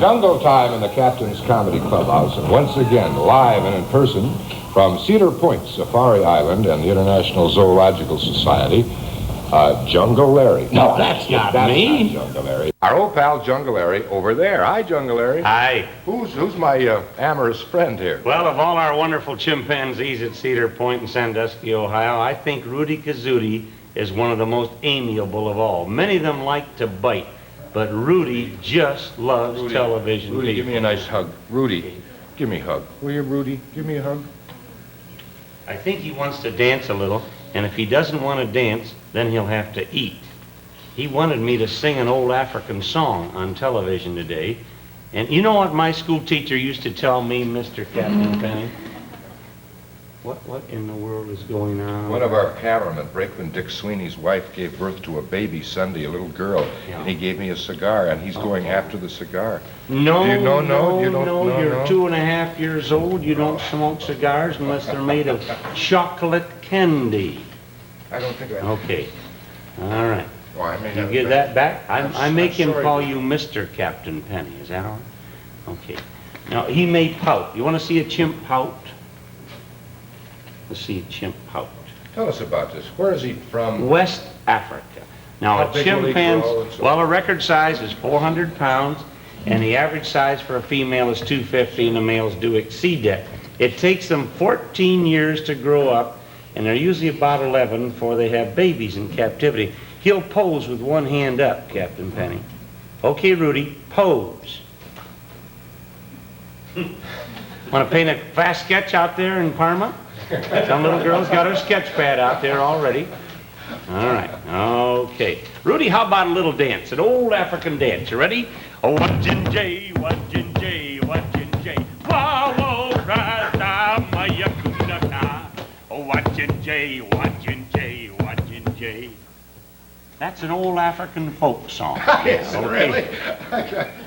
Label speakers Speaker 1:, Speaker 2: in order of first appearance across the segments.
Speaker 1: Jungle time in the Captain's Comedy Clubhouse, and once again, live and in person from Cedar Point, Safari Island, and the International Zoological Society, Jungle Larry.
Speaker 2: No, that's not me.
Speaker 1: Not Jungle Larry. Our old pal Jungle Larry over there. Hi, Jungle Larry.
Speaker 2: Hi.
Speaker 1: Who's my amorous friend here?
Speaker 2: Well, of all our wonderful chimpanzees at Cedar Point in Sandusky, Ohio, I think Rudy Kazudi is one of the most amiable of all. Many of them like to bite, but Rudy just loves television.
Speaker 1: Rudy, give me a nice hug. Rudy, give me a hug. Will you, Rudy? Give me a hug.
Speaker 2: I think he wants to dance a little, and if he doesn't want to dance, then he'll have to eat. He wanted me to sing an old African song on television today, and you know what my school teacher used to tell me, Mr. Captain Penny? What in the world is going on?
Speaker 1: One of our cameramen, Brakeman Dick Sweeney's wife, gave birth to a baby Sunday, a little girl,
Speaker 2: Yeah.
Speaker 1: and he gave me a cigar, and he's going after the cigar.
Speaker 2: No,
Speaker 1: Do you know,
Speaker 2: no,
Speaker 1: you don't
Speaker 2: no,
Speaker 1: know,
Speaker 2: you're
Speaker 1: no?
Speaker 2: 2.5 years old. You don't smoke cigars unless they're made of chocolate candy.
Speaker 1: I don't think I...
Speaker 2: Okay, all right.
Speaker 1: Oh, I may
Speaker 2: You
Speaker 1: have
Speaker 2: give
Speaker 1: it
Speaker 2: that back? I make him
Speaker 1: sorry.
Speaker 2: call you Mr. Captain Penny. Is that all right? Okay. Now, he may pout. You want to see a chimp pout? Let's see a chimp pout.
Speaker 1: Tell us about this. Where is he from?
Speaker 2: West Africa. Now,
Speaker 1: How
Speaker 2: a
Speaker 1: big will he
Speaker 2: chimpanzee,
Speaker 1: grow and so
Speaker 2: well, a record size is 400 pounds, and the average size for a female is 250, and the males do exceed that. It takes them 14 years to grow up, and they're usually about 11 before they have babies in captivity. He'll pose with one hand up, Captain Penny. Okay, Rudy, pose. Want to paint a fast sketch out there in Parma? Some little girl's got her sketch pad out there already. All right, okay. Rudy, how about a little dance, an old African dance? You ready? Oh, watchin' Jay, watchin' Jay, watchin' Jay. Follow Rasta, my yakuna. Oh, watchin' Jay, watchin' Jay, watchin' Jay. That's an old African folk song.
Speaker 1: Yes, really?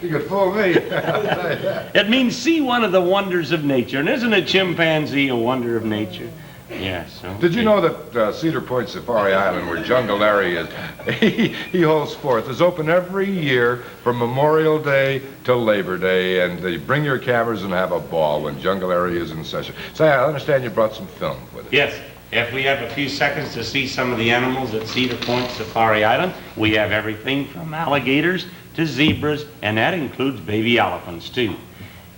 Speaker 1: You could fool me.
Speaker 2: It means see one of the wonders of nature. And isn't a chimpanzee a wonder of nature? Yes. Okay.
Speaker 1: Did you know that Cedar Point Safari Island, where Jungle Larry is, he holds forth, is open every year from Memorial Day to Labor Day, and they bring your cameras and have a ball when Jungle Larry is in session. Say, I understand you brought some film with you.
Speaker 2: Yes. If we have a few seconds to see some of the animals at Cedar Point Safari Island, we have everything from alligators to zebras, and that includes baby elephants too.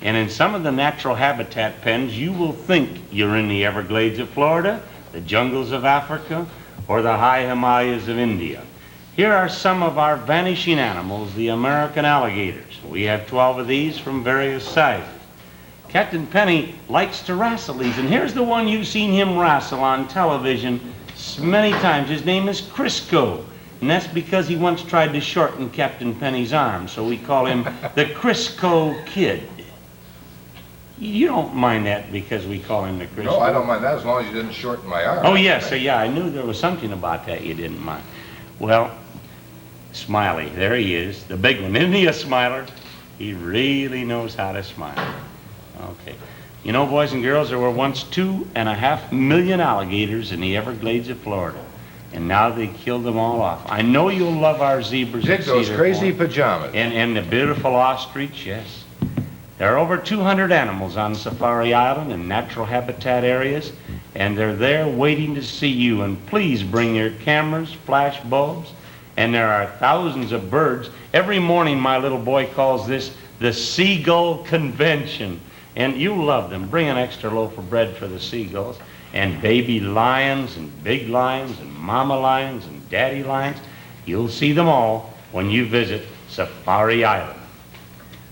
Speaker 2: And in some of the natural habitat pens, you will think you're in the Everglades of Florida, the jungles of Africa, or the high Himalayas of India. Here are some of our vanishing animals, the American alligators. We have 12 of these from various sizes. Captain Penny likes to wrestle these, and here's the one you've seen him wrestle on television many times. His name is Crisco, and that's because he once tried to shorten Captain Penny's arm, so we call him the Crisco Kid. You don't mind that because we call him the Crisco?
Speaker 1: No, I don't mind that as long as you didn't shorten my arm.
Speaker 2: Oh, yes, yeah, I knew there was something about that you didn't mind. Well, Smiley, there he is, the big one. Isn't he a smiler? He really knows how to smile. Okay. You know, boys and girls, there were once 2.5 million alligators in the Everglades of Florida, and now they killed them all off. I know you'll love our zebras.
Speaker 1: Dig those
Speaker 2: Cedar
Speaker 1: crazy
Speaker 2: Point.
Speaker 1: pajamas.
Speaker 2: And the beautiful ostrich, yes. There are over 200 animals on Safari Island in natural habitat areas, and they're there waiting to see you. And please bring your cameras, flash bulbs, and there are thousands of birds. Every morning, my little boy calls this the Seagull Convention. And you love them. Bring an extra loaf of bread for the seagulls. And baby lions and big lions and mama lions and daddy lions. You'll see them all when you visit Safari Island.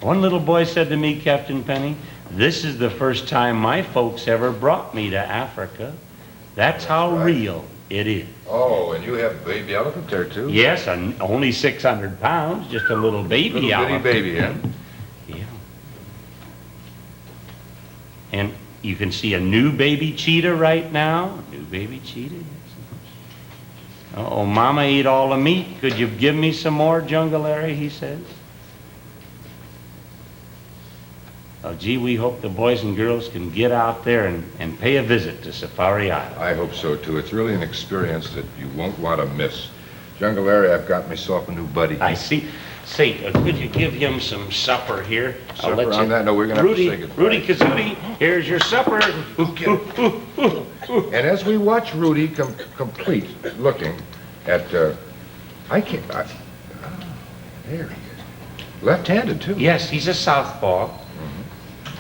Speaker 2: One little boy said to me, Captain Penny, this is the first time my folks ever brought me to Africa. That's how real it is.
Speaker 1: Oh, and you have baby elephant there, too?
Speaker 2: Yes, and only 600 pounds, just a little baby
Speaker 1: Little
Speaker 2: elephant.
Speaker 1: bitty baby, huh?
Speaker 2: Yeah. And you can see a new baby cheetah right now. A new baby cheetah, yes. Oh, Mama ate all the meat. Could you give me some more, Jungle Larry, he says. Oh, gee, we hope the boys and girls can get out there and pay a visit to Safari Island.
Speaker 1: I hope so, too. It's really an experience that you won't want to miss. Jungle Larry, I've got myself a new buddy.
Speaker 2: I see. Say, could you give him some supper here? I'll
Speaker 1: Supper on that? No, we're gonna have to
Speaker 2: Rudy,
Speaker 1: say goodbye.
Speaker 2: Rudy Kazootie, here's your supper.
Speaker 1: And as we watch Rudy complete looking at, there he is. Left-handed, too.
Speaker 2: Yes, he's a southpaw.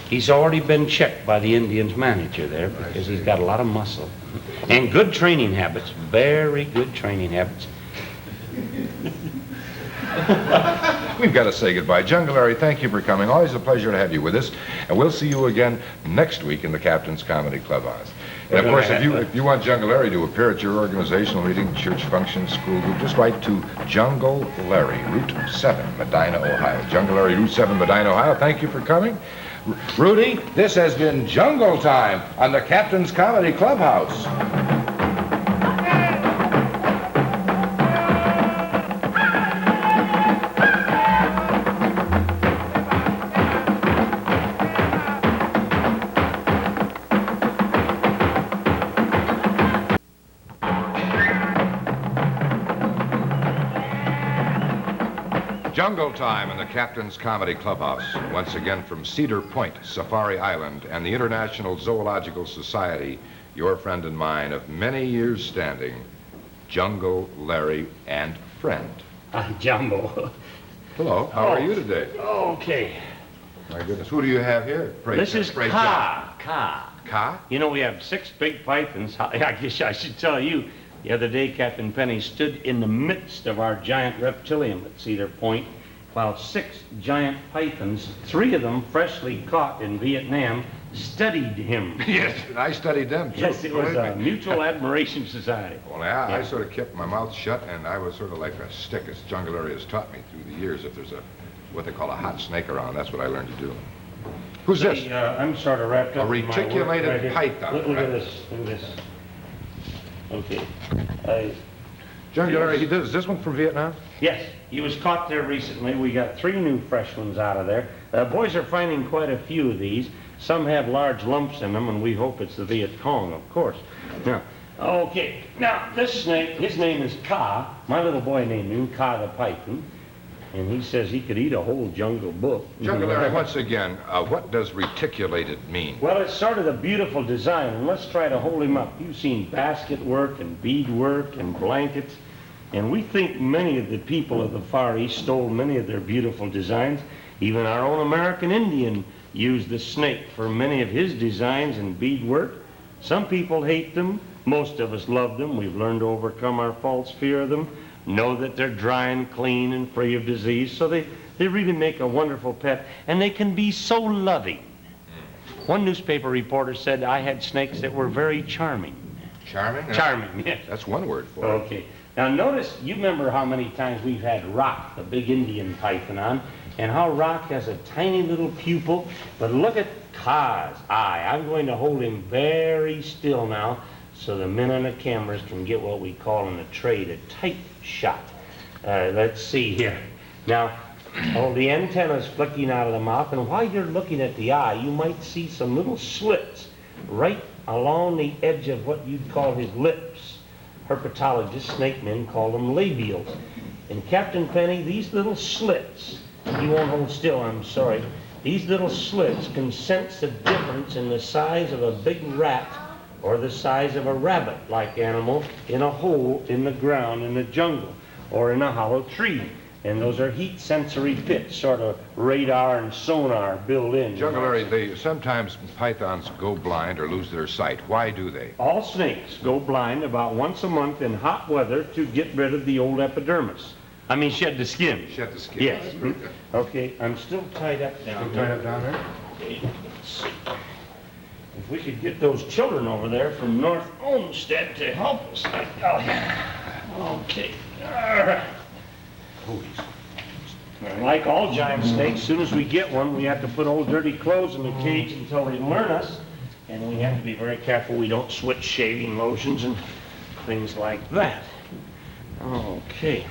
Speaker 2: He's already been checked by the Indians manager there because he's got a lot of muscle. And good training habits, very good training habits.
Speaker 1: We've got to say goodbye. Jungle Larry, thank you for coming. Always a pleasure to have you with us. And we'll see you again next week in the Captain's Comedy Clubhouse. And of course, if you want Jungle Larry to appear at your organizational meeting, church function, school group, just write to Jungle Larry, Route 7, Medina, Ohio. Jungle Larry, Route 7, Medina, Ohio. Thank you for coming. Rudy, this has been Jungle Time on the Captain's Comedy Clubhouse. Jungle Time in the Captain's Comedy Clubhouse. Once again from Cedar Point, Safari Island, and the International Zoological Society, your friend and mine of many years standing, Jungle Larry and friend.
Speaker 2: Jumbo.
Speaker 1: Hello, how are you today?
Speaker 2: Okay.
Speaker 1: My goodness, who do you have here?
Speaker 2: This is Ka.
Speaker 1: Ka?
Speaker 2: You know, we have 6 big pythons. I guess I should tell you, the other day, Captain Penny stood in the midst of our giant reptilium at Cedar Point, while 6 giant pythons, 3 of them freshly caught in Vietnam, studied him.
Speaker 1: Yes, and I studied them, too.
Speaker 2: Yes, it was a mutual admiration society.
Speaker 1: Well, I sort of kept my mouth shut, and I was sort of like a stick, as Jungle Larry has taught me through the years. If there's what they call a hot snake around, that's what I learned to do. Who's this?
Speaker 2: I'm sort of wrapped up
Speaker 1: A
Speaker 2: in my work
Speaker 1: reticulated
Speaker 2: right here.
Speaker 1: python,
Speaker 2: Look
Speaker 1: right?
Speaker 2: at this. Look at this. Okay.
Speaker 1: Jungle Larry, is this one from Vietnam?
Speaker 2: Yes, he was caught there recently. We got 3 new fresh ones out of there. Boys are finding quite a few of these. Some have large lumps in them, and we hope it's the Viet Cong, of course. Now, okay. Now, this snake, his name is Ka. My little boy named him Ka the Python. And he says he could eat a whole jungle book.
Speaker 1: Jungle Larry, once again, what does reticulated mean?
Speaker 2: Well, it's sort of the beautiful design, and let's try to hold him up. You've seen basket work and bead work and blankets, and we think many of the people of the Far East stole many of their beautiful designs. Even our own American Indian used the snake for many of his designs and bead work. Some people hate them. Most of us love them. We've learned to overcome our false fear of them, know that they're dry and clean and free of disease, so they really make a wonderful pet, and they can be so loving. One newspaper reporter said I had snakes that were very charming.
Speaker 1: Charming?
Speaker 2: Charming, yes.
Speaker 1: That's one word for it.
Speaker 2: Okay. Now notice, you remember how many times we've had Rock, the big Indian python, on, and how Rock has a tiny little pupil, but look at Ka's eye. I'm going to hold him very still now, so the men on the cameras can get what we call in the trade a tight shot. Let's see here. Now, the antenna's flicking out of the mouth, and while you're looking at the eye, you might see some little slits right along the edge of what you'd call his lips. Herpetologists, snake men, call them labials. And Captain Penny, these little slits, you won't hold still, I'm sorry, these little slits can sense the difference in the size of a big rat or the size of a rabbit-like animal in a hole in the ground in the jungle or in a hollow tree. And those are heat sensory pits, sort of radar and sonar built in.
Speaker 1: Jungle Larry, sometimes pythons go blind or lose their sight. Why do they?
Speaker 2: All snakes go blind about once a month in hot weather to get rid of the old epidermis. I mean, shed the skin.
Speaker 1: Shed the skin.
Speaker 2: Yes. Okay, I'm still tied up down
Speaker 1: Still tied up down there?
Speaker 2: Okay, let's see. If we could get those children over there from North Olmsted to help us. Okay. All right. Like all giant snakes, as soon as we get one, we have to put old dirty clothes in the cage until they learn us. And we have to be very careful we don't switch shaving lotions and things like that. Okay.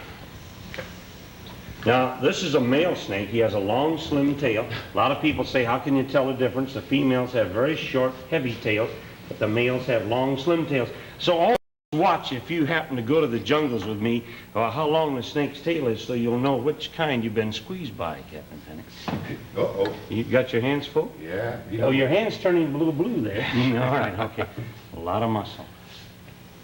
Speaker 2: Now, this is a male snake. He has a long, slim tail. A lot of people say, how can you tell the difference? The females have very short, heavy tails, but the males have long, slim tails. So all Watch if you happen to go to the jungles with me, how long the snake's tail is, so you'll know which kind you've been squeezed by, Captain Penny.
Speaker 1: Uh-oh.
Speaker 2: You got your hands full?
Speaker 1: Yeah.
Speaker 2: Oh, your hand's turning blue there. All right, okay. A lot of muscle.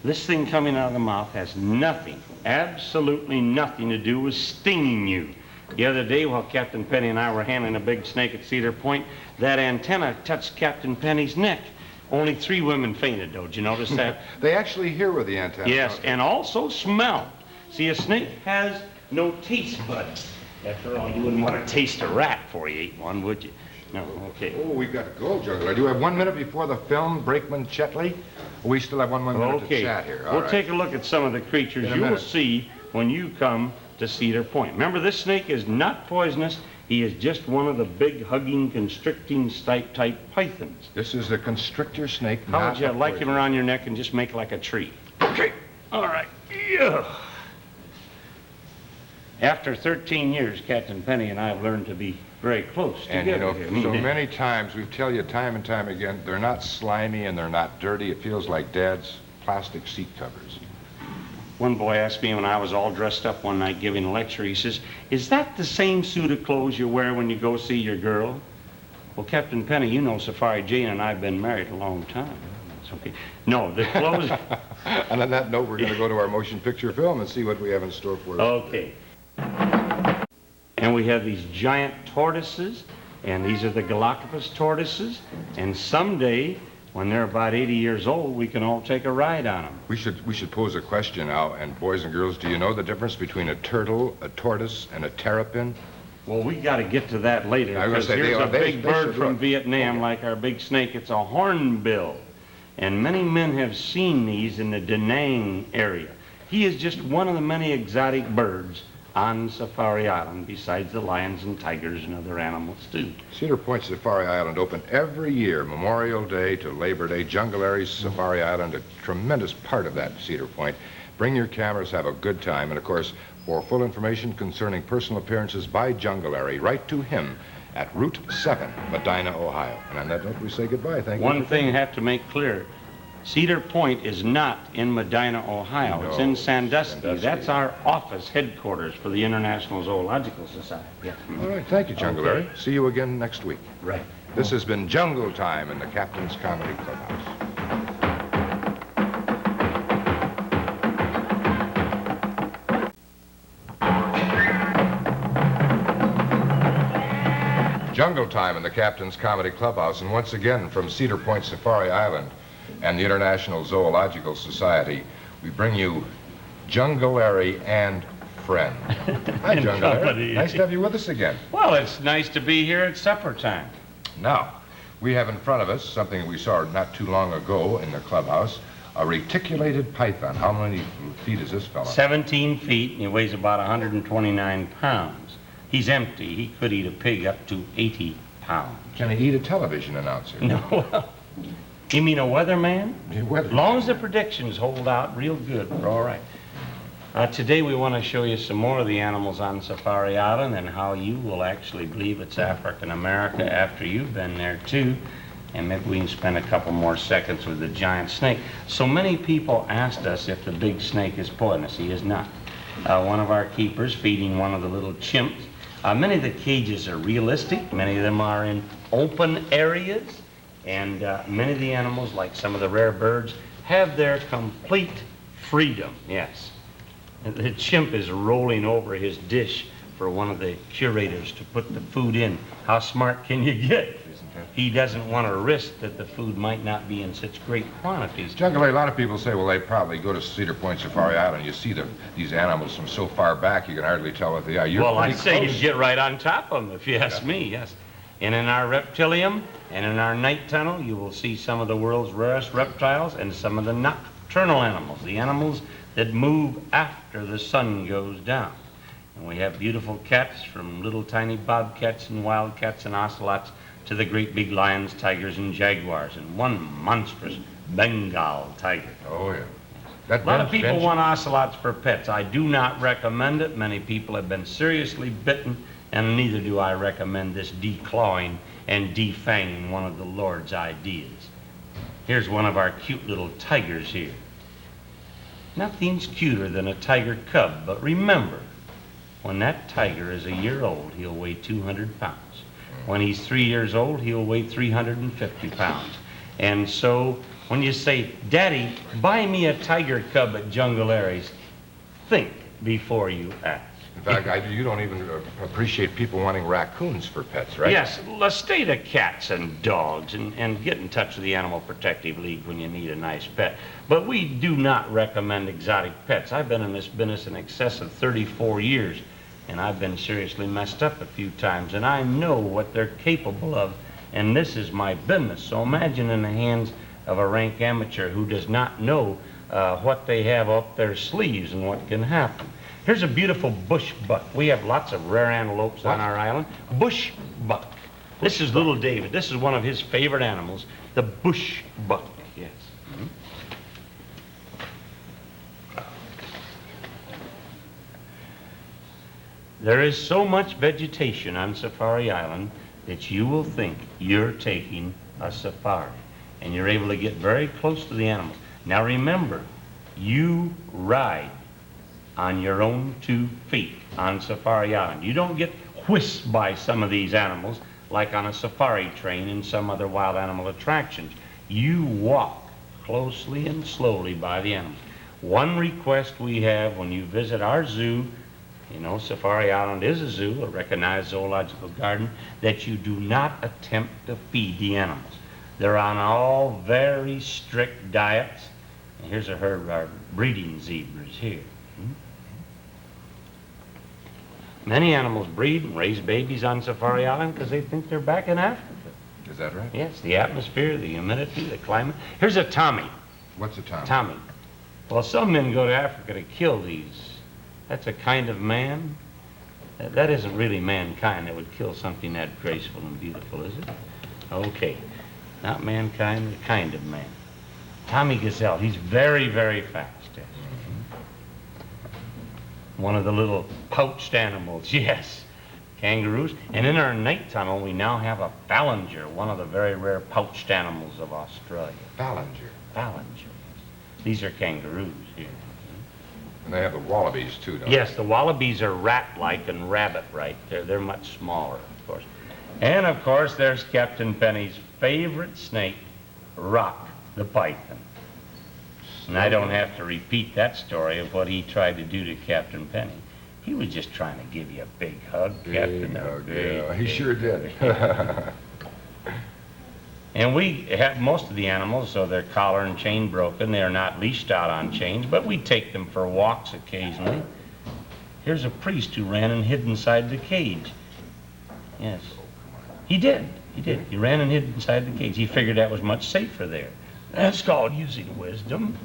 Speaker 2: This thing coming out of the mouth has nothing, absolutely nothing to do with stinging you. The other day, while Captain Penny and I were handling a big snake at Cedar Point, that antenna touched Captain Penny's neck. Only 3 women fainted, though. Did you notice that?
Speaker 1: They actually hear with the antenna.
Speaker 2: Yes, and also smell. See, a snake has no taste buds. After all, you wouldn't want to taste a rat before you ate one, would you? No, okay.
Speaker 1: Oh, we've got to go, Juggler. Do you have 1 minute before the film, Brakeman Chetley? We still have one more minute to chat here.
Speaker 2: We'll take a look at some of the creatures you will see when you come to Cedar Point. Remember, this snake is not poisonous. He is just one of the big, hugging, constricting type pythons.
Speaker 1: This is the constrictor snake.
Speaker 2: How would you like him around your neck and just make like a tree?
Speaker 1: Okay.
Speaker 2: All right. Yeah. After 13 years, Captain Penny and I have learned to be very close
Speaker 1: And
Speaker 2: together.
Speaker 1: you know, so many times, we tell you time and time again, they're not slimy and they're not dirty. It feels like Dad's plastic seat covers.
Speaker 2: One boy asked me when I was all dressed up one night giving a lecture, he says, "Is that the same suit of clothes you wear when you go see your girl?" Well, Captain Penny, you know Safari Jane and I have been married a long time. It's okay. No, the clothes...
Speaker 1: And on that note, we're going to go to our motion picture film and see what we have in store for us.
Speaker 2: Okay. And we have these giant tortoises, and these are the Galapagos tortoises, and someday, when they're about 80 years old, we can all take a ride on them.
Speaker 1: We should pose a question now, and boys and girls, do you know the difference between a turtle, a tortoise, and a terrapin?
Speaker 2: Well, we got to get to that later, because here's a big bird from Vietnam, like our big snake. It's a hornbill, and many men have seen these in the Da Nang area. He is just one of the many exotic birds on Safari Island, besides the lions and tigers and other animals, too.
Speaker 1: Cedar Point Safari Island open every year, Memorial Day to Labor Day. Jungle Area Safari Island, a tremendous part of that, Cedar Point. Bring your cameras, have a good time, and of course, for full information concerning personal appearances by Jungle Area, write to him at Route 7, Medina, Ohio. And on that note, we say goodbye. Thank you.
Speaker 2: One thing I have to make clear. Cedar Point is not in Medina, Ohio.
Speaker 1: No,
Speaker 2: it's in Sandusky.
Speaker 1: Sandusky.
Speaker 2: That's our office headquarters for the International Zoological Society. Yeah.
Speaker 1: All right, thank you, Jungle Larry. See you again next week.
Speaker 2: Right.
Speaker 1: This has been Jungle Time in the Captain's Comedy Clubhouse. Jungle Time in the Captain's Comedy Clubhouse, and once again from Cedar Point Safari Island and the International Zoological Society, we bring you Jungle Larry and friend. Hi, Jungle Larry. Nice to have you with us again.
Speaker 2: Well, it's nice to be here at supper time.
Speaker 1: Now, we have in front of us something we saw not too long ago in the clubhouse, a reticulated python. How many feet is this fella?
Speaker 2: 17 feet, and he weighs about 129 pounds. He's empty. He could eat a pig up to 80 pounds.
Speaker 1: Can he eat a television announcer?
Speaker 2: No. You mean a weatherman?
Speaker 1: Weather.
Speaker 2: As long as the predictions hold out real good, we're all right. Today we want to show you some more of the animals on Safari Island and how you will actually believe it's African America after you've been there too. And maybe we can spend a couple more seconds with the giant snake. So many people asked us if the big snake is poisonous. He is not. One of our keepers feeding one of the little chimps. Many of the cages are realistic. Many of them are in open areas. And many of the animals, like some of the rare birds, have their complete freedom, yes. The chimp is rolling over his dish for one of the curators to put the food in. How smart can you get? He doesn't want to risk that the food might not be in such great quantities.
Speaker 1: Jungle Larry, a lot of people say, well, they probably go to Cedar Point Safari Island. You see these animals from so far back, you can hardly tell what they are.
Speaker 2: Well, I'd say you get right on top of them, if you ask me, yes. And in our reptilium and in our night tunnel, you will see some of the world's rarest reptiles and some of the nocturnal animals, the animals that move after the sun goes down. And we have beautiful cats, from little tiny bobcats and wildcats and ocelots to the great big lions, tigers, and jaguars, and one monstrous Bengal tiger.
Speaker 1: Oh, yeah.
Speaker 2: A lot of people want ocelots for pets. I do not recommend it. Many people have been seriously bitten, and neither do I recommend this declawing and defanging, one of the Lord's ideas. Here's one of our cute little tigers here. Nothing's cuter than a tiger cub, but remember, when that tiger is a year old, he'll weigh 200 pounds. When he's 3 years old, he'll weigh 350 pounds. And so, when you say, Daddy, buy me a tiger cub at Jungle Larry's, think before you ask.
Speaker 1: In fact, you don't even appreciate people wanting raccoons for pets, right?
Speaker 2: Yes, let's stay to cats and dogs and get in touch with the Animal Protective League when you need a nice pet. But we do not recommend exotic pets. I've been in this business in excess of 34 years, and I've been seriously messed up a few times, and I know what they're capable of, and this is my business. So imagine in the hands of a rank amateur who does not know what they have up their sleeves and what can happen. Here's a beautiful bush buck. We have lots of rare antelopes on our island. Bush buck. This is little David. This is one of his favorite animals, the bush buck. Yes. There is so much vegetation on Safari Island that you will think you're taking a safari, and you're able to get very close to the animals. Now remember, you ride on your own 2 feet on Safari Island. You don't get whisked by some of these animals like on a safari train and some other wild animal attractions. You walk closely and slowly by the animals. One request we have when you visit our zoo, you know, Safari Island is a zoo, a recognized zoological garden, that you do not attempt to feed the animals. They're on all very strict diets. And here's a herd of our breeding zebras here. Many animals breed and raise babies on Safari Island because they think they're back in Africa.
Speaker 1: Is that right?
Speaker 2: Yes, the atmosphere, the humidity, the climate. Here's a Tommy.
Speaker 1: What's a Tommy?
Speaker 2: Tommy. Well, some men go to Africa to kill these. That's a kind of man. That isn't really mankind that would kill something that graceful and beautiful, is it? Okay. Not mankind, the kind of man. Tommy Gazelle. He's very, very fast. Yes. One of the little pouched animals, yes. Kangaroos. And in our night tunnel, we now have a Ballinger, one of the very rare pouched animals of Australia.
Speaker 1: Ballinger.
Speaker 2: Ballinger, yes. These are kangaroos here.
Speaker 1: And they have the wallabies, too, don't
Speaker 2: Yes, the wallabies are rat-like and rabbit-like. They're much smaller, of course. And, of course, there's Captain Penny's favorite snake, Rock the python. And I don't have to repeat that story of what he tried to do to Captain Penny. He was just trying to give you a big hug, Captain.
Speaker 1: Big hug, yeah, he sure did.
Speaker 2: And we have most of the animals, so their collar and chain broken. They are not leashed out on chains, but we take them for walks occasionally. Here's a priest who ran and hid inside the cage. Yes. He did. He did. He ran and hid inside the cage. He figured that was much safer there. That's called using wisdom.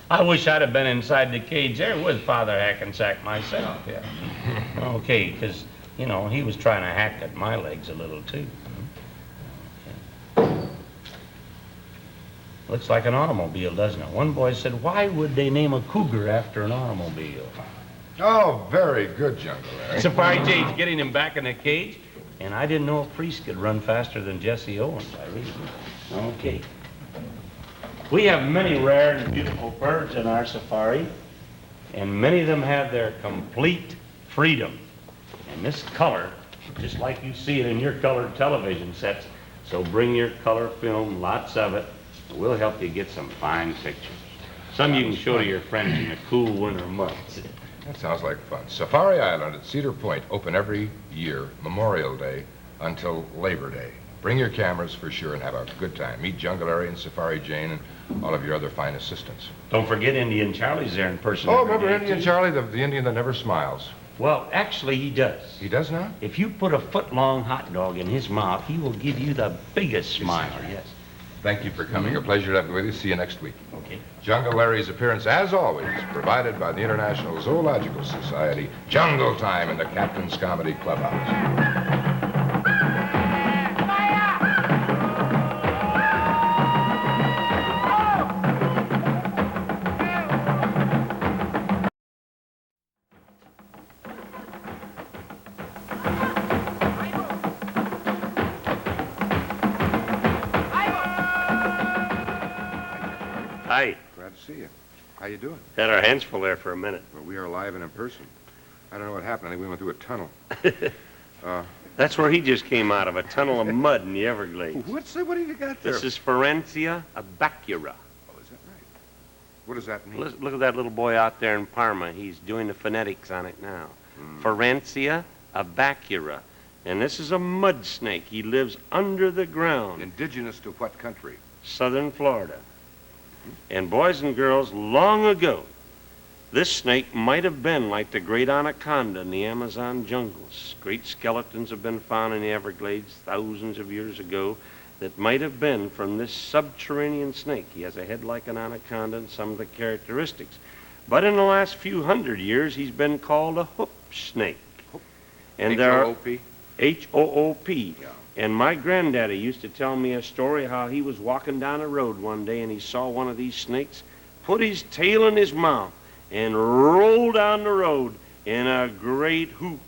Speaker 2: I wish I'd have been inside the cage there with Father Hackensack myself, yeah. Okay, because, you know, he was trying to hack at my legs a little, too. Okay. Looks like an automobile, doesn't it? One boy said, why would they name a cougar after an automobile?
Speaker 1: Oh, very good, Jungle Larry.
Speaker 2: Safari Jade's getting him back in the cage, and I didn't know a priest could run faster than Jesse Owens. I really didn't. Okay. We have many rare and beautiful birds in our safari, and many of them have their complete freedom. And this color, just like you see it in your colored television sets, so bring your color film, lots of it, and we'll help you get some fine pictures. Some you can show to your friends in the cool winter months.
Speaker 1: That sounds like fun. Safari Island at Cedar Point, open every year, Memorial Day until Labor Day. Bring your cameras for sure and have a good time. Meet Jungle Larry and Safari Jane and all of your other fine assistants.
Speaker 2: Don't forget Indian Charlie's there in person.
Speaker 1: Oh,
Speaker 2: every
Speaker 1: remember
Speaker 2: day,
Speaker 1: Indian
Speaker 2: too.
Speaker 1: Charlie, the Indian that never smiles?
Speaker 2: Well, actually, he does.
Speaker 1: He does now?
Speaker 2: If you put a foot-long hot dog in his mouth, he will give you the biggest smile. Yes.
Speaker 1: Thank you for coming. A pleasure to have you with you. See you next week.
Speaker 2: Okay.
Speaker 1: Jungle Larry's appearance, as always, provided by the International Zoological Society. Jungle Time in the Captain's Comedy Clubhouse.
Speaker 3: Hi.
Speaker 1: Glad to see you. How you doing?
Speaker 3: Had our hands full there for a minute.
Speaker 1: Well, we are live and in person. I don't know what happened. I think we went through a tunnel.
Speaker 3: That's where he just came out of, a tunnel of mud in the Everglades.
Speaker 1: What do you got there?
Speaker 3: This is Ferencia abacura.
Speaker 1: Oh, is that right? What does that mean?
Speaker 3: Look at that little boy out there in Parma. He's doing the phonetics on it now. Ferencia abacura. And this is a mud snake. He lives under the ground.
Speaker 1: Indigenous to what country?
Speaker 3: Southern Florida. And boys and girls, long ago, this snake might have been like the great anaconda in the Amazon jungles. Great skeletons have been found in the Everglades thousands of years ago that might have been from this subterranean snake. He has a head like an anaconda and some of the characteristics. But in the last few hundred years, he's been called a hoop snake. And there are
Speaker 1: H-O-O-P?
Speaker 3: H-O-O-P.
Speaker 1: Yeah.
Speaker 3: And my granddaddy used to tell me a story how he was walking down a road one day and he saw one of these snakes put his tail in his mouth and roll down the road in a great hoop.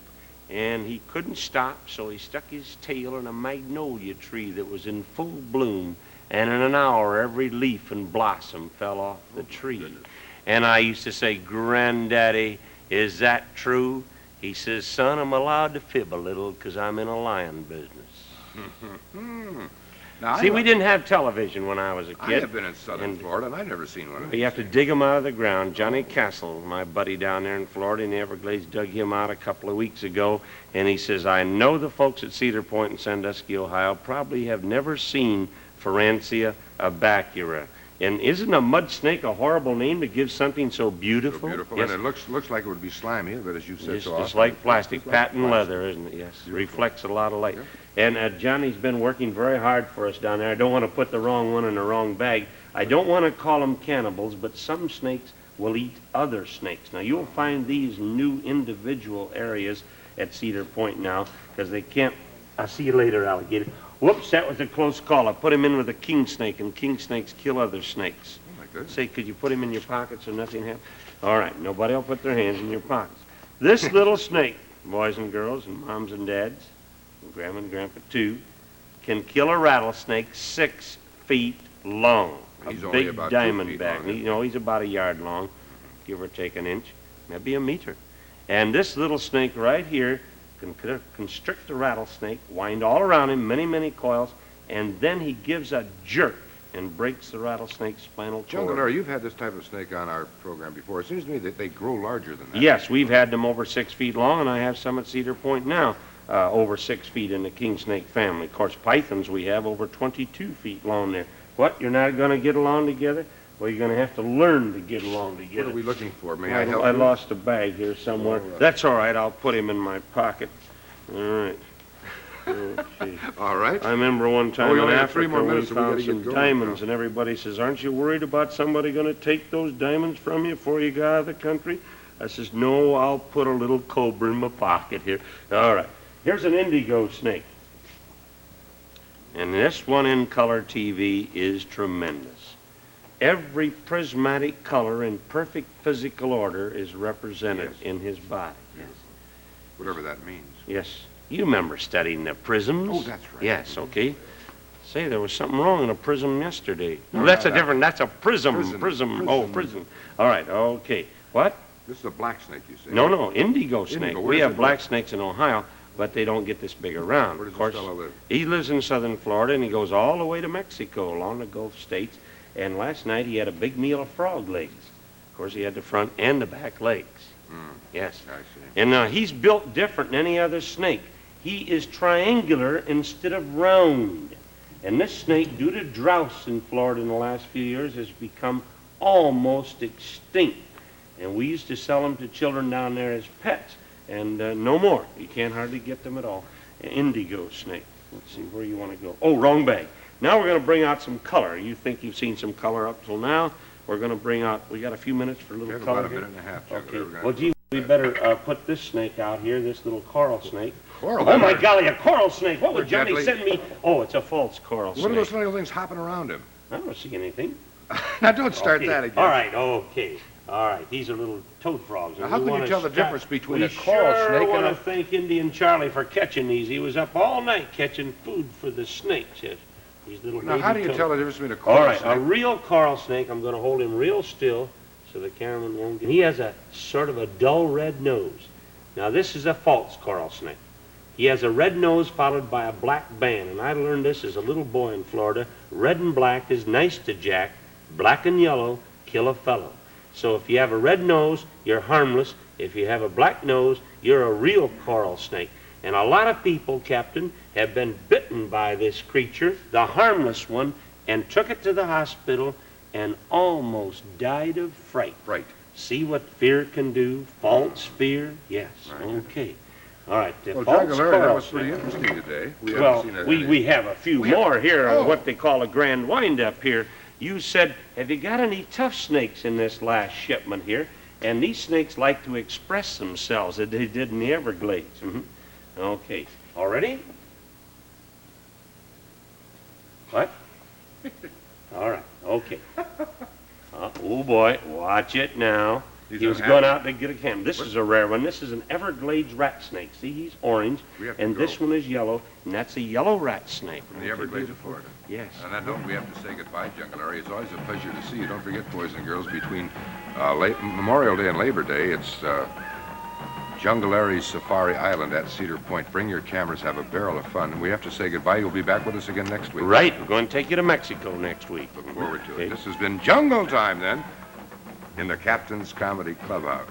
Speaker 3: And he couldn't stop, so he stuck his tail in a magnolia tree that was in full bloom. And in an hour, every leaf and blossom fell off the tree. And I used to say, Granddaddy, is that true? He says, son, I'm allowed to fib a little because I'm in a lion business.
Speaker 1: Now,
Speaker 3: See, we didn't have television when I was a kid.
Speaker 1: I have been in southern Florida, and I've never seen one of these.
Speaker 3: You have to dig them out of the ground. Johnny Castle, my buddy down there in Florida in the Everglades, dug him out a couple of weeks ago, and he says, I know the folks at Cedar Point in Sandusky, Ohio, probably have never seen Ferencia abacura. And isn't a mud snake a horrible name to give something so beautiful?
Speaker 1: So beautiful,
Speaker 3: Yes.
Speaker 1: and it looks like it would be slimy, but as you said
Speaker 3: It's
Speaker 1: so often.
Speaker 3: just like plastic,
Speaker 1: it's like
Speaker 3: patent
Speaker 1: plastic.
Speaker 3: leather, isn't it? Yes,
Speaker 1: Beautiful.
Speaker 3: reflects a lot of light.
Speaker 1: Yeah.
Speaker 3: And Johnny's been working very hard for us down there. I don't want to put the wrong one in the wrong bag. I don't want to call them cannibals, but some snakes will eat other snakes. Now, you'll find these new individual areas at Cedar Point now, because they can't... I'll see you later, alligator. Whoops, that was a close call. I put him in with a king snake, and king snakes kill other snakes.
Speaker 1: Oh, my goodness.
Speaker 3: Say, could you put him in your pockets so nothing happens? All right, nobody will put their hands in your pockets. This little snake, boys and girls and moms and dads, and grandma and grandpa too, can kill a rattlesnake 6 feet long.
Speaker 1: He's
Speaker 3: a
Speaker 1: only
Speaker 3: big
Speaker 1: about 2 feet
Speaker 3: diamondback.
Speaker 1: long.
Speaker 3: He's about a yard long, give or take an inch, maybe a meter. And this little snake right here can constrict the rattlesnake, wind all around him, many, many coils, and then he gives a jerk and breaks the rattlesnake's spinal cord.
Speaker 1: Jungle Larry, you've had this type of snake on our program before. It seems to me that they grow larger than that.
Speaker 3: Yes, we've had them over 6 feet long, and I have some at Cedar Point now, over 6 feet in the king snake family. Of course, pythons we have over 22 feet long there. What, you're not going to get along together? Well, you're going to have to learn to get along
Speaker 1: What
Speaker 3: together.
Speaker 1: are we looking for? May I help
Speaker 3: I
Speaker 1: you?
Speaker 3: lost a bag here somewhere.
Speaker 1: All right.
Speaker 3: That's all right, I'll put him in my pocket. All right. Okay.
Speaker 1: All right.
Speaker 3: I remember one time
Speaker 1: we
Speaker 3: in
Speaker 1: only have
Speaker 3: Africa
Speaker 1: 3 more
Speaker 3: we
Speaker 1: minutes, so we
Speaker 3: found
Speaker 1: gotta get
Speaker 3: some
Speaker 1: going
Speaker 3: diamonds,
Speaker 1: now.
Speaker 3: and everybody says, aren't you worried about somebody going to take those diamonds from you before you get out of the country? I says, no, I'll put a little cobra in my pocket here. All right, here's an indigo snake. And this one in color TV is tremendous. Every prismatic color in perfect physical order is represented
Speaker 1: Yes.
Speaker 3: in his body. Yes.
Speaker 1: Whatever that means.
Speaker 3: Yes. You remember studying the prisms?
Speaker 1: Oh, that's right.
Speaker 3: Yes, okay. Say, there was something wrong in a prism yesterday. No,
Speaker 1: No,
Speaker 3: that's
Speaker 1: no,
Speaker 3: a
Speaker 1: no.
Speaker 3: different, that's a prism.
Speaker 1: Prism.
Speaker 3: Oh, prism. All right, okay. What?
Speaker 1: This is a black snake, you say?
Speaker 3: No, indigo snake.
Speaker 1: Indigo. Where
Speaker 3: We
Speaker 1: does
Speaker 3: have
Speaker 1: it
Speaker 3: black
Speaker 1: live?
Speaker 3: snakes in Ohio, but they don't get this big around.
Speaker 1: Where
Speaker 3: Of
Speaker 1: does
Speaker 3: course,
Speaker 1: this fellow live?
Speaker 3: he lives in southern Florida, and he goes all the way to Mexico, along the Gulf states. And last night he had a big meal of frog legs. Of course, he had the front and the back legs. Yes.
Speaker 1: I see.
Speaker 3: And he's built different than any other snake. He is triangular instead of round. And this snake, due to droughts in Florida in the last few years, has become almost extinct. And we used to sell them to children down there as pets. And no more. You can't hardly get them at all. An indigo snake. Let's see, where you want to go. Oh, wrong bag. Now we're going to bring out some color. You think you've seen some color up till now. We're going to bring out, we got a few minutes for a
Speaker 1: We
Speaker 3: little
Speaker 1: have
Speaker 3: color
Speaker 1: about a
Speaker 3: here.
Speaker 1: minute and a half. Chuck.
Speaker 3: Okay.
Speaker 1: We're gonna-
Speaker 3: Well, gee, we better put this snake out here, this little coral snake.
Speaker 1: Coral.
Speaker 3: Oh, my golly, a coral snake. What would
Speaker 1: Look,
Speaker 3: Johnny
Speaker 1: Bentley.
Speaker 3: send me? Oh, it's a false coral
Speaker 1: What are those
Speaker 3: snake.
Speaker 1: little things hopping around him?
Speaker 3: I don't see anything.
Speaker 1: Now, don't start
Speaker 3: Okay.
Speaker 1: that again.
Speaker 3: All right, okay. All right, these are little toad frogs.
Speaker 1: Now, how can you tell the difference between a coral snake
Speaker 3: We
Speaker 1: and
Speaker 3: want
Speaker 1: a...
Speaker 3: to thank Indian Charlie for catching these. He was up all night catching food for the snakes. Yes. These little
Speaker 1: Now, how do you
Speaker 3: baby
Speaker 1: tell the difference between a coral
Speaker 3: All right,
Speaker 1: snake?
Speaker 3: a real coral snake, I'm going to hold him real still so the cameraman won't get... He has a sort of a dull red nose. Now, this is a false coral snake. He has a red nose followed by a black band, and I learned this as a little boy in Florida. Red and black is nice to Jack. Black and yellow kill a fellow. So if you have a red nose, you're harmless. If you have a black nose, you're a real coral snake. And a lot of people, Captain, have been bitten by this creature, the harmless one, and took it to the hospital and almost died of fright.
Speaker 1: Right.
Speaker 3: See what fear can do? False fear? Yes.
Speaker 1: Right.
Speaker 3: Okay. All right. The
Speaker 1: Well,
Speaker 3: false
Speaker 1: Jungle Larry, that
Speaker 3: coral
Speaker 1: was pretty
Speaker 3: snake.
Speaker 1: interesting today.
Speaker 3: Well,
Speaker 1: haven't
Speaker 3: we have a few more here
Speaker 1: Oh.
Speaker 3: on what they call a grand wind-up here. You said, have you got any tough snakes in this last shipment here? And these snakes like to express themselves as they did in the Everglades. Okay. All ready? What? All right. Okay. Oh, boy. Watch it now.
Speaker 1: He's
Speaker 3: He was
Speaker 1: unhappy.
Speaker 3: going out to get a camera. This is a rare one. This is an Everglades rat snake. See, he's orange,
Speaker 1: We have to
Speaker 3: and
Speaker 1: go.
Speaker 3: this one is yellow, and that's a yellow rat snake.
Speaker 1: From the Everglades of Florida.
Speaker 3: Yes.
Speaker 1: On that note, we have to say goodbye, Jungle Larry. It's always a pleasure to see you. Don't forget, boys and girls, between Memorial Day and Labor Day, it's Jungle Larry's Safari Island at Cedar Point. Bring your cameras, have a barrel of fun. And we have to say goodbye. You'll be back with us again next week.
Speaker 3: Right. We're going to take you to Mexico next week.
Speaker 1: Look forward to
Speaker 3: Okay.
Speaker 1: it. This has been Jungle Time, then, in the Captain's Comedy Clubhouse.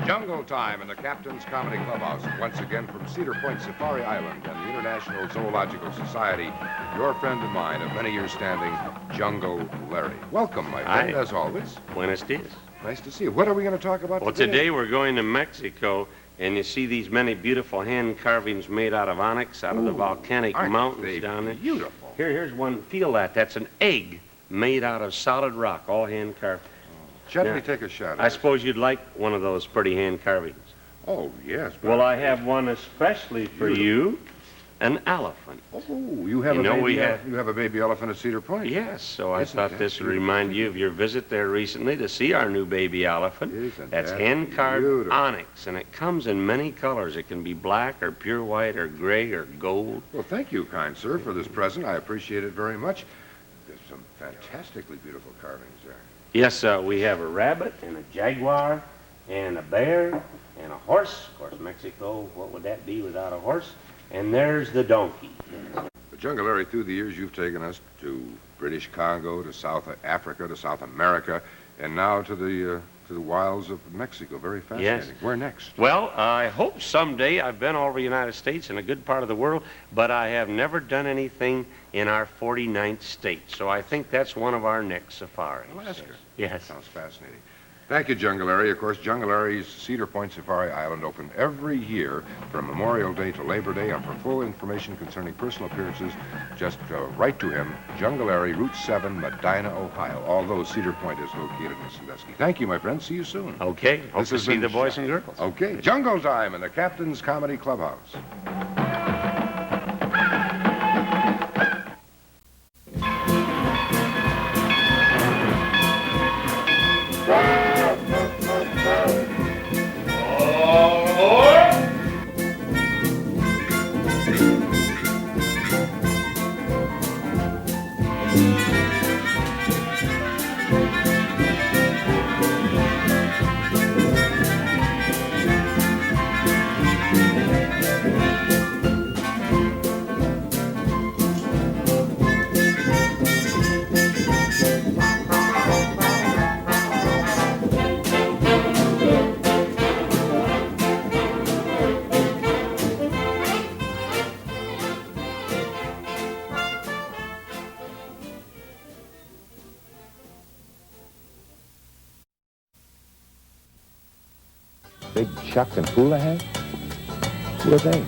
Speaker 1: Jungle Time in the Captain's Comedy Clubhouse. Once again from Cedar Point, Safari Island, and the International Zoological Society, your friend and mine of many years standing, Jungle Larry. Welcome, my friend,
Speaker 3: Hi.
Speaker 1: as always.
Speaker 3: Buenos dias.
Speaker 1: Nice to see you. What are we going to talk about
Speaker 3: Well, today we're going to Mexico, and you see these many beautiful hand carvings made out of onyx, out of the volcanic
Speaker 1: Aren't
Speaker 3: mountains
Speaker 1: they
Speaker 3: down there.
Speaker 1: beautiful?
Speaker 3: Here's one. Feel that. That's an egg made out of solid rock, all hand carved.
Speaker 1: Gently
Speaker 3: Yeah.
Speaker 1: take a shot.
Speaker 3: I suppose you'd like one of those pretty hand carvings.
Speaker 1: Oh, yes.
Speaker 3: Well, I have one especially for you, an elephant.
Speaker 1: Oh, you have
Speaker 3: You know, we
Speaker 1: you have a baby elephant at Cedar Point.
Speaker 3: Yes, so I
Speaker 1: Isn't
Speaker 3: thought
Speaker 1: that
Speaker 3: this would
Speaker 1: beautiful?
Speaker 3: remind you of your visit there recently to see our new baby elephant.
Speaker 1: Isn't
Speaker 3: That's
Speaker 1: that
Speaker 3: hand-carved
Speaker 1: beautiful?
Speaker 3: onyx, and it comes in many colors. It can be black or pure white or gray or gold.
Speaker 1: Well, thank you, kind sir, for this present. I appreciate it very much. There's some fantastically beautiful carvings there.
Speaker 3: Yes, we have a rabbit and a jaguar and a bear and a horse. Of course, Mexico, what would that be without a horse? And there's the donkey.
Speaker 1: But Jungle Larry, through the years, you've taken us to British Congo, to South Africa, to South America, and now to the wilds of Mexico. Very fascinating.
Speaker 3: Yes.
Speaker 1: Where next?
Speaker 3: Well, I hope someday. I've been all over the United States and a good part of the world, but I have never done anything in our 49th state. So I think that's one of our next safaris.
Speaker 1: Alaska.
Speaker 3: Yes.
Speaker 1: Sounds fascinating. Thank you, Jungle Larry. Of course, Jungle Larry's Cedar Point Safari Island open every year from Memorial Day to Labor Day. And for full information concerning personal appearances, just write to him, Jungle Larry, Route 7, Medina, Ohio. Although Cedar Point is located in Sandusky. Thank you, my friend. See you soon.
Speaker 3: Okay. Hope
Speaker 1: This
Speaker 3: to
Speaker 1: has
Speaker 3: see
Speaker 1: been
Speaker 3: the boys and girls.
Speaker 1: Okay. Jungle Time in the Captain's Comedy Clubhouse.
Speaker 4: Big Chuck and Houlihan? Who are they?